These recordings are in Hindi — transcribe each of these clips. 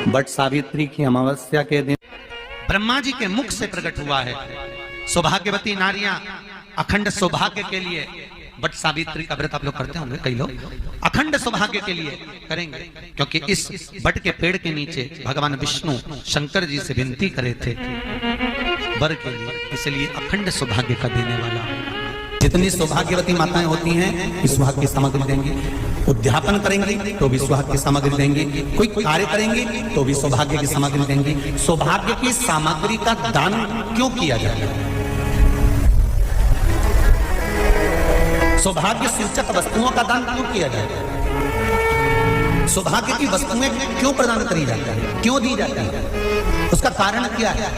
बट सावित्री की अमावस्या के दिन ब्रह्मा जी के मुख से प्रकट हुआ है। सौभाग्यवती नारियां अखंड सौभाग्य के लिए बट सावित्री का व्रत आप लोग करते होंगे, कई लोग अखंड सौभाग्य के लिए करेंगे, क्योंकि इस बट के पेड़ के नीचे भगवान विष्णु शंकर जी से विनती करे थे वर के लिए, इसलिए अखंड सौभाग्य का देने वाला। जितनी सौभाग्यवती माताएं होती हैं इस सुहाग की सामग्री देंगी, उद्यापन करेंगी तो भी सुहाग की सामग्री देंगी, कोई कार्य करेंगी तो भी सौभाग्य की सामग्री देंगी। सौभाग्य की सामग्री का दान क्यों किया जाता है? सौभाग्य सूचक वस्तुओं का दान क्यों किया जाता है? सौभाग्य की वस्तुएं क्यों प्रदान करी जाती है, क्यों दी जाती है? उसका कारण क्या है?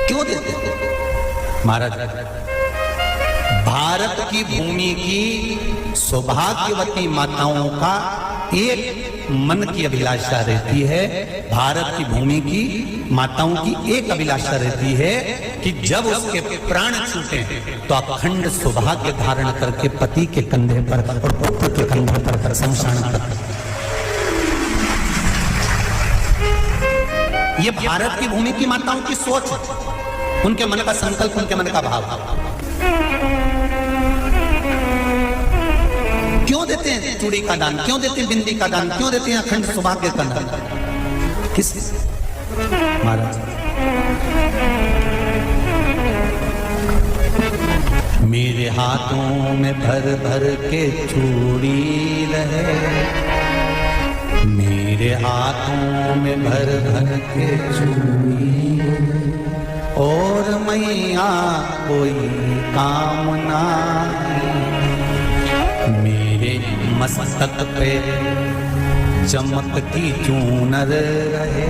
क्यों देते हैं महाराज? भारत की भूमि की सौभाग्यवती माताओं का एक मन की अभिलाषा रहती है, भारत की भूमि की माताओं की एक अभिलाषा रहती है कि जब उसके प्राण छूटे तो अखंड सौभाग्य धारण करके पति के कंधे पर और पुत्र के कंधे पर शमशान पर। ये भारत की भूमि की माताओं की सोच, उनके मन का संकल्प, उनके मन का भाव। क्यों देते हैं चूड़ी का दान, क्यों देते हैं बिंदी का दान, क्यों देते हैं अखंड सौभाग्य का दान? किस महाराज? मेरे हाथों में भर भर के चूड़ी रहे, मेरे हाथों में भर भर के चूड़ी, और मैया कोई कामना मेरे मस्तक पे चमकती चूनर रहे,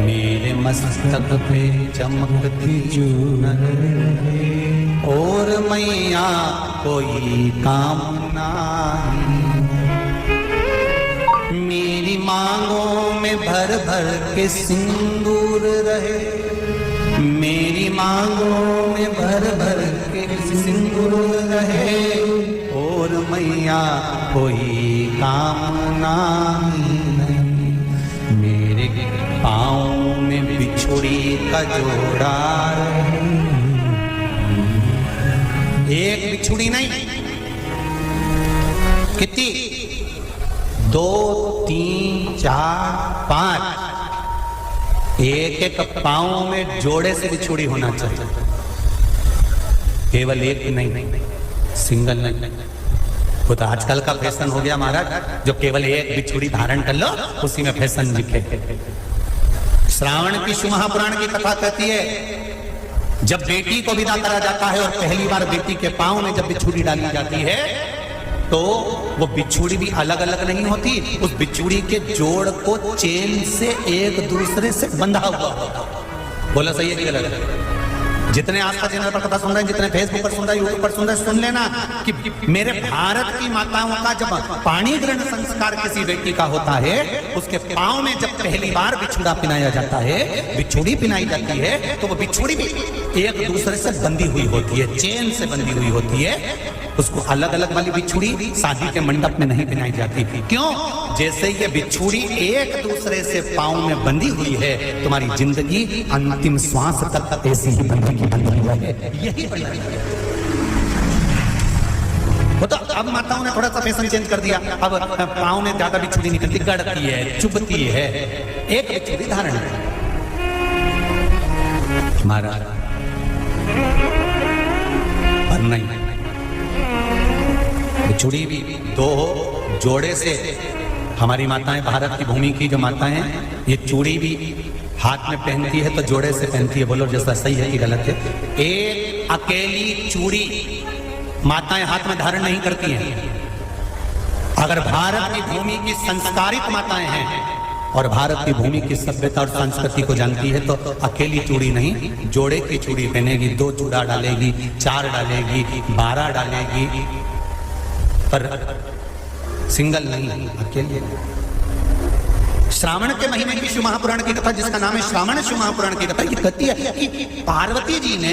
मेरे मस्तक पे चमकती चूनर रहे, और मैया कोई कामना मेरी मांगों में भर भर के सिंदूर रहे, मेरी मांगों में भर भर के सिंदूर रहे, और मैया कोई कामना नहीं, मेरे पाँव में बिछुड़ी का जोड़ा रहे। एक बिछुड़ी नहीं, कितनी? 2, 3, 4, 5, एक एक पांव में जोड़े से बिछुड़ी होना चाहिए, केवल एक नहीं, सिंगल नहीं। वो तो आजकल का फैशन हो गया महाराज, जो केवल एक बिछुड़ी धारण कर लो उसी में फैशन दिखे। श्रावण की शिव महापुराण की कथा कहती है जब बेटी को विदा करा जाता है और पहली बार बेटी के पांव में जब बिछुड़ी डाली जाती है तो वो बिछुड़ी भी अलग अलग नहीं होती, उस बिछुड़ी के जोड़ को चेन से एक दूसरे से बंधा हुआ होता। बोला सही है कि गलत? जितने आस्था चैनल पर कथा सुन रहे हैं, जितने फेसबुक पर सुन रहे हैं, यूट्यूब पर सुन रहे हैं, सुन लेना कि मेरे भारत की माताओं का जब पाणी ग्रहण संस्कार किसी व्यक्ति का होता है, उसके पांव में जब पहली बार बिछुड़ा पिनाया जाता है, बिछुड़ी पिनाई जाती है, तो वो बिछुड़ी भी एक दूसरे से बंधी हुई होती है, चेन से बंधी हुई होती है। उसको अलग अलग वाली बिछुड़ी शादी के मंडप में नहीं पहनाई जाती। क्यों? जैसे ये बिछुड़ी एक दूसरे से पांव में बंधी हुई है, तुम्हारी जिंदगी अंतिम श्वास तक ऐसी ही बंधी है, यही बंधी है। वो तो अब माताओं ने थोड़ा सा फैशन चेंज कर दिया, अब पांव में ज्यादा बिछुड़ी निकलती, गड़ती है, चुभती है, एक बिछुड़ी धारण है। महाराज पर नहीं, बिछुड़ी भी 2 जोड़े से। हमारी माताएं, भारत की भूमि की जो माताएं हैं, ये चूड़ी भी हाथ में पहनती है तो जोड़े से पहनती है। बोलो जैसा सही है कि गलत है? एक अकेली चूड़ी माताएं हाथ में धारण नहीं करती हैं। अगर भारत की भूमि की संस्कारित माताएं हैं और भारत की भूमि की सभ्यता और संस्कृति को जानती है तो अकेली चूड़ी नहीं, जोड़े की चूड़ी पहनेगी, 2 चूड़ा डालेगी, 4 डालेगी, 12 डालेगी, पर सिंगल नहीं, अकेले। श्रावण के महीने की शिव महापुराण की कथा, जिसका नाम है श्रावण शिव महापुराण की कथा, ये कहती है कि पार्वती जी ने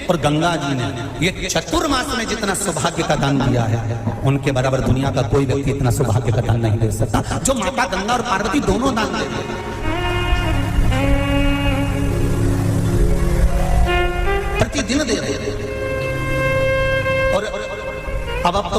और गंगा जी ने ये चतुर्मास में जितना सौभाग्य का दान दिया है, उनके बराबर दुनिया का कोई व्यक्ति इतना सौभाग्य का दान नहीं दे सकता, जो माता गंगा और पार्वती दोनों दान दे रहे हैं। प्रतिदिन दे रहे हैं। और अब तो